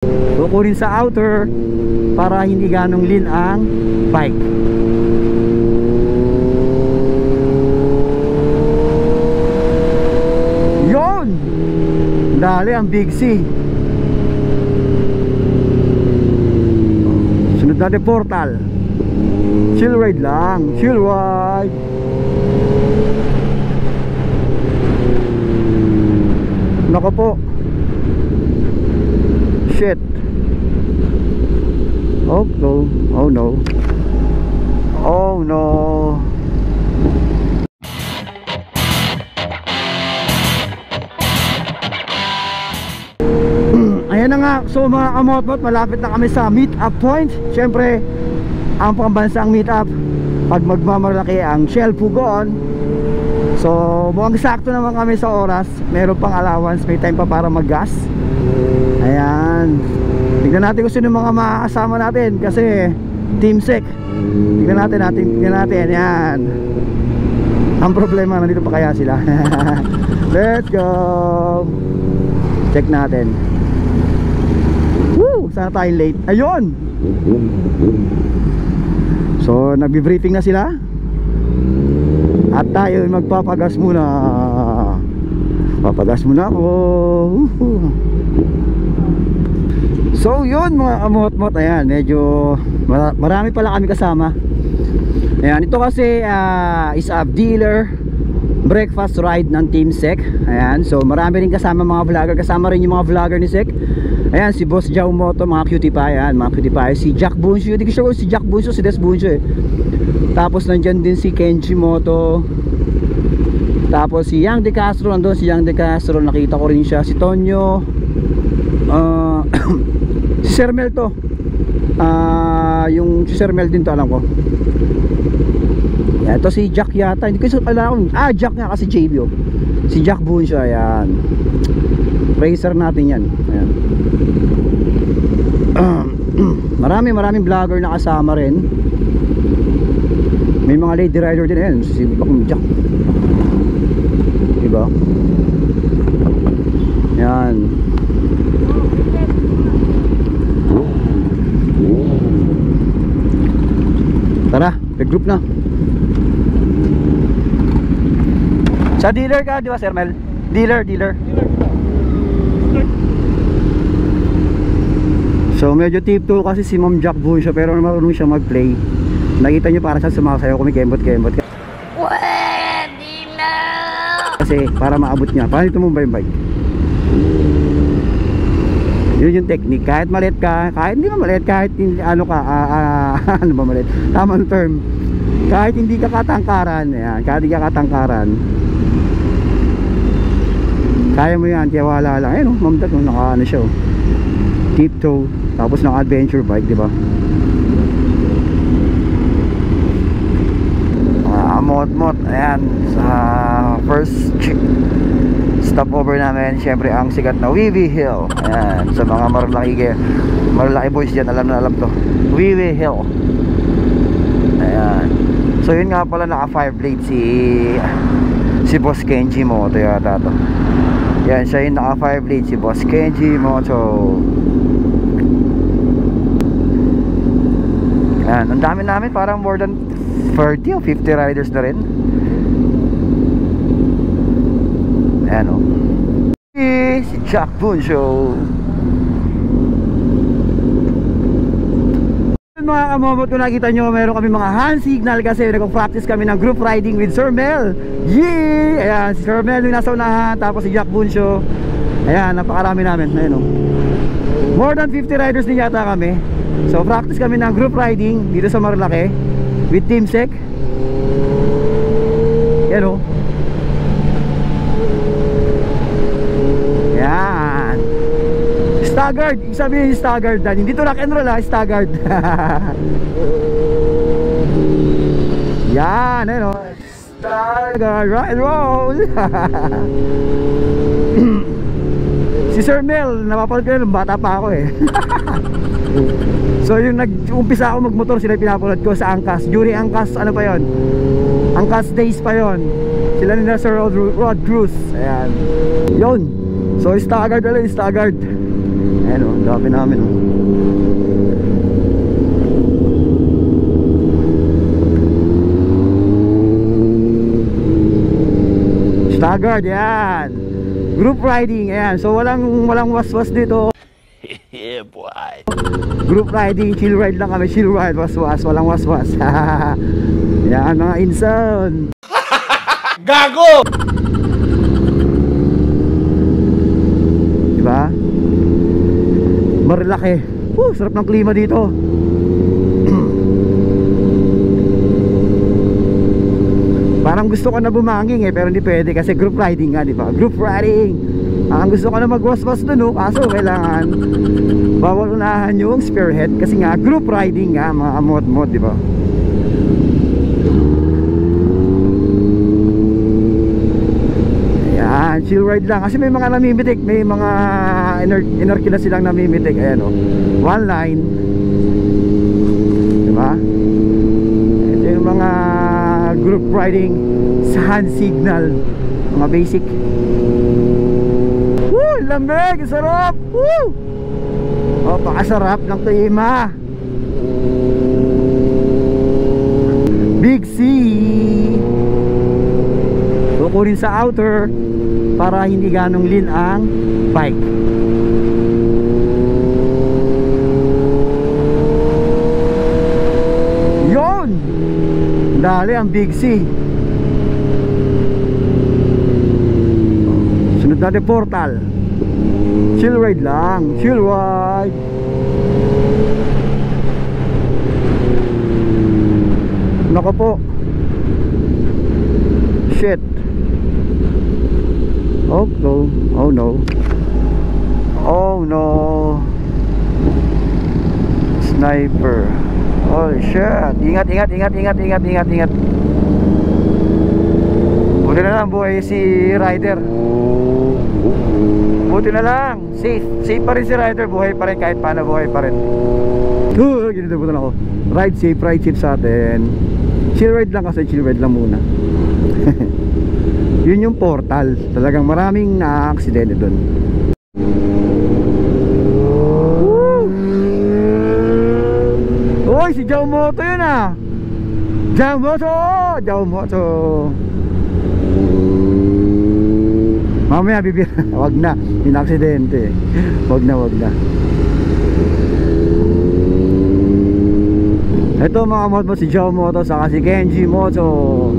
kukunin sa outer para hindi ganong lean ang bike. Yon, dali ang Big C. Sunod natin portal. Chill ride lang, chill ride. Nako po. Shit. Oh no. Oh no. Oh no. Ayan na nga. So mga kamotmot, malapit na kami sa meet up point. Siyempre, ang pambansang meet up pag magmamalaki ang Shell Pugon. So mukhang sakto naman kami sa oras. Meron pang allowance, may time pa para mag-gas. Ayan. Tignan natin kung sino mga makakasama natin. Kasi Team Sec. Tignan natin. Ayan. Ang problema, nandito pa kaya sila? Let's go. Check natin. Woo! Sana tayo late. Ayun. So nagbi-briefing na sila. At tayo magpapagas muna. Papagas muna ako. So yun mga kamot-mot. Ayan, medyo marami pala kami kasama. Ayan, ito kasi is a dealer breakfast ride ng Team Sec. Ayan, so marami rin kasama mga vlogger. Kasama rin yung mga vlogger ni Sec. Ayan, si Boss Jao Moto, mga cutie pie. Ayan, mga cutie pie. Si Jack Bunso, hindi ko sure kung si Jack Bunso, si Des Bunso eh. Tapos nandyan din si Kenji Moto. Tapos si Yang De Castro, nandun si Yang De Castro, nakita ko rin siya. Si Tonyo, si Sir Mel to. Yung si Sir Mel din to, alam ko. Yan, ito si Jack yata. Hindi ko alam. Jack nga kasi JB oh. Si Jack Bunso, ayan. Racer natin yan. Ayan. Maraming vlogger na kasama rin. May mga lady rider din. Ayan, si Jack. Diba? Yan. Tara, nag-group na. Sa dealer ka, di ba Sir Mel? Dealer. So medyo tip 2 kasi si Ma'am Jack Bunso, pero marunong siya mag-play. Nakita nyo para siya sumasayaw, kumikembot-kembot. Pwede na! Kasi para maabot niya. Paano ito mo ba yung bike? Yun yung technique. Kahit maliit ka, kahit hindi ba maliit, kahit ano ka, ano ba maliit? Tamang term. Kahit hindi ka katangkaran, yan, kahit hindi ka katangkaran, kaya mo yan, tiwala lang. Ayun, Ma'am Dad, naka ano siya, tiptoe, tapos naka adventure bike, di ba? Mot-mot, ayan, sa first stopover namin, syempre ang sikat na Wiwi Hill. Ayan, sa mga malalaki boys dyan, alam na alam to, Wiwi Hill. Ayan, so yun nga pala, naka 5 blade si Boss Kenji Moto yata to. Yan, siya yung naka 5 blade, si Boss Kenji Moto. Ayan, ang dami namin, parang more than 40 o 50 riders na rin. Ayan o, si Jack Bunso. Mga kamomot, kung nakita nyo, meron kami mga hand signal kasi nag-practice kami ng group riding with Sir Mel. Yee! Ayan, si Sir Mel yung nasa unahan, tapos si Jack Bunso. Ayan, napakarami namin. Ayan o, more than 50 riders din yata kami. So practice kami ng group riding dito sa Marilake with Team Sec. Yan o. Yan. Staggered. Ibig sabihin staggered. Hindi to rock and roll ha. Staggered. Yan. Yan o. Staggered. Rock and roll. Si Sir Mel, napapanood ko yun, bata pa ako eh. So yung nag-umpisa ako magmotor, sila pinapanood ko sa Angkas. During Angkas, ano pa yon? Angkas days pa yon. Sila nila Sir Rod Cruz. Ayan. Yun. So staggered na lang, staggered. Ayan o, ang dami namin o. Staggered, yan. Group riding, ayan. So walang waswas dito. Yeah, boy. Group riding, chill ride lang kami. Chill ride, waswas, walang waswas. Yan mga insan. Gago! Diba? Marilaki. Sarap ng klima dito. Parang gusto ko na bumanging pero hindi pwede kasi group riding nga, diba? Group riding. Ang gusto ko na magwaswas dun, kaso kailangan bawal unahan yung spearhead kasi nga group riding nga mga amot-mot, diba? Ayan, chill ride lang kasi may mga namimitik, may mga inerkila silang namimitik. Ayan o, one line, diba? Ito yung mga group riding sa hand signal, mga basic. Woo! Lamig! Sarap! Woo! O, pakasarap ng klima. Big C. Kukunin sa outer para hindi ganong lean ang bike. Yon! Dali ang Big C. Sunod natin portal. Chill ride lang. Chill ride. Nako po. Shit. Oh no. Oh no. Oh no. Sniper. Holy shit. Ingat. Buti na lang buhay si rider. Buti na lang. Safe pa rin si rider. Buhay pa rin kahit paano, buhay pa rin. Ganito po na ako. Ride safe sa atin. Chill ride lang kasi, chill ride lang muna. Yun yung portal. Talagang maraming na-aksidente dun. Uy, si Jaumoto yun ah. Jaumoto. Mamaya bibira. Wag na, in-aksidente. Wag na. Ito mga moto, si Jaumoto saka si Kenji Moto.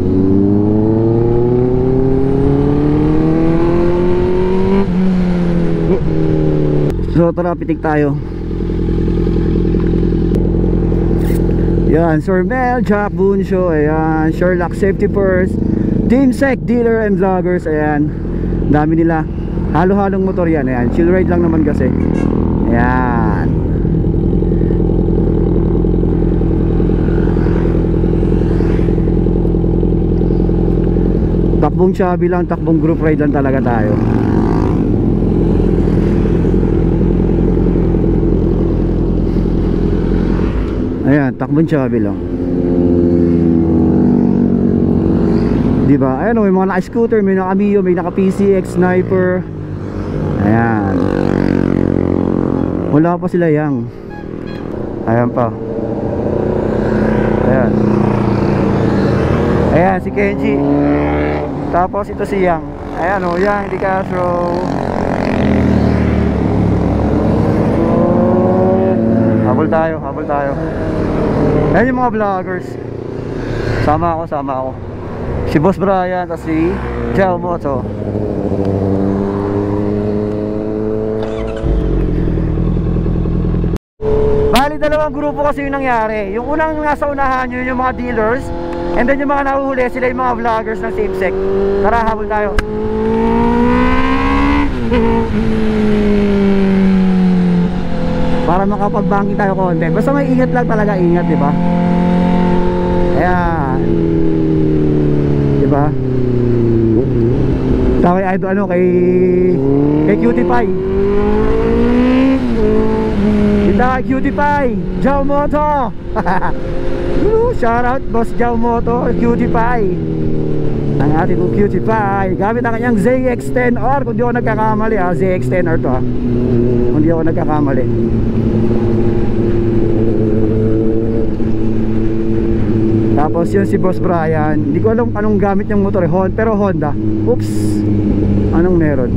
So tara, pitik tayo. Yan, Sir Mel, Jack Bunsho. Ayan, Sherlock Safety First, Team Sec, Dealer and Vloggers. Ayan, dami nila. Halo-halong motor yan. Ayan, chill ride lang naman kasi. Ayan. Takbong chubby lang, takbong group ride lang talaga tayo. Ayan, takbong chubby lang. Diba? Ayan o, may mga naka-scooter, may naka-Mio, may naka-PCX, Sniper. Ayan. Wala pa sila yang. Ayan pa. Ayan. Ayan, si Kenji. Tapos ito si Yang. Ayan o, Yang Di Castro. Habol tayo. Ayan yung mga vloggers. Sama ako. Si Boss Brian at si Jaumoto. Bali, dalawang grupo kasi yung nangyari. Yung unang nasa unahan yun yung mga dealers, and then yung mga nahuhuli, sila yung mga vloggers ng SafeSec. Tara, habol tayo. Para makapag-banking tayo konti. Basta may ingat lang talaga, ingat, diba? Ayan. Diba? Saka kay idol, kay Cutie Pie. Kita kay Cutie Pie, Jaumoto. Shout out Boss Jaumoto, Cutie Pie. ang ating kong cutie pie gamit ang kanyang ZX-10R. Kung di ako nagkakamali ha, ZX-10R to ha, kung di ako nagkakamali. Tapos yun si Boss Brian, hindi ko alam anong gamit niyang motor pero Honda. Oops, anong meron?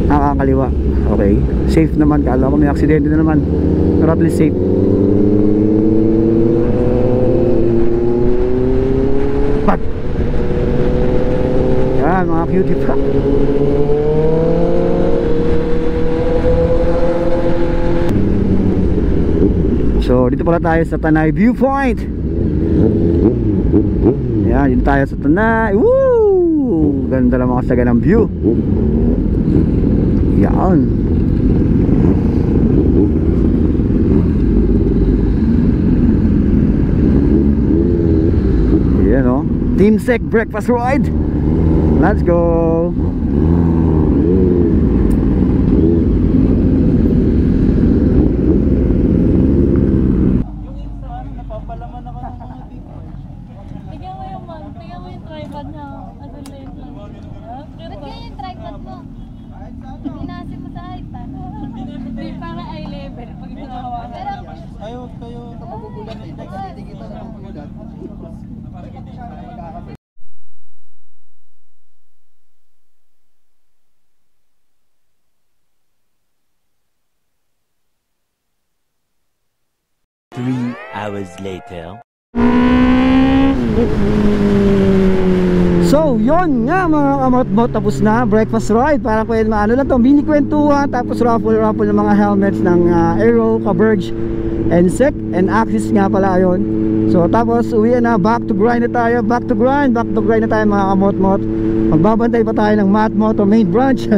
Nakakaliwa. Okay, safe naman. Kala ko may aksidente na naman, pero at least safe. Pat! Yan mga cutie pa. So dito pala tayo sa Tanay Viewpoint. Yan, dito tayo sa Tanay. Woo! Ganda lang mga saga ng view. Yan. Yan o, Team Sec breakfast ride. Let's go. Tingnan mo yung tripod na. Ano na yun lang. Ba't kaya yung tripod mo? Hinasin mo sa height ha? Hindi para eye level pag ginawa. Pero Ayaw kayo magugulat na hindi kita na magugulat. Three hours later. So yun nga mga kamotbot, tapos na breakfast ride. Parang kung ano lang to, mini kwentuhan, tapos raffle ng mga helmets ng Aero, Caberge, and Sec, and Axis nga pala yun. So tapos uwi na, back to grind na tayo. Back to grind na tayo mga kamotbot. Magbabantay pa tayo ng Matmoto main branch.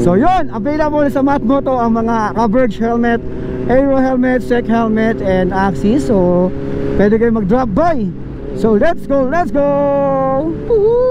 So yun, available sa Matmoto ang mga Caberge helmet, Aero helmet, Sec helmet, and Axis. So pwede kayo mag drop by. So let's go, let's go! Woohoo!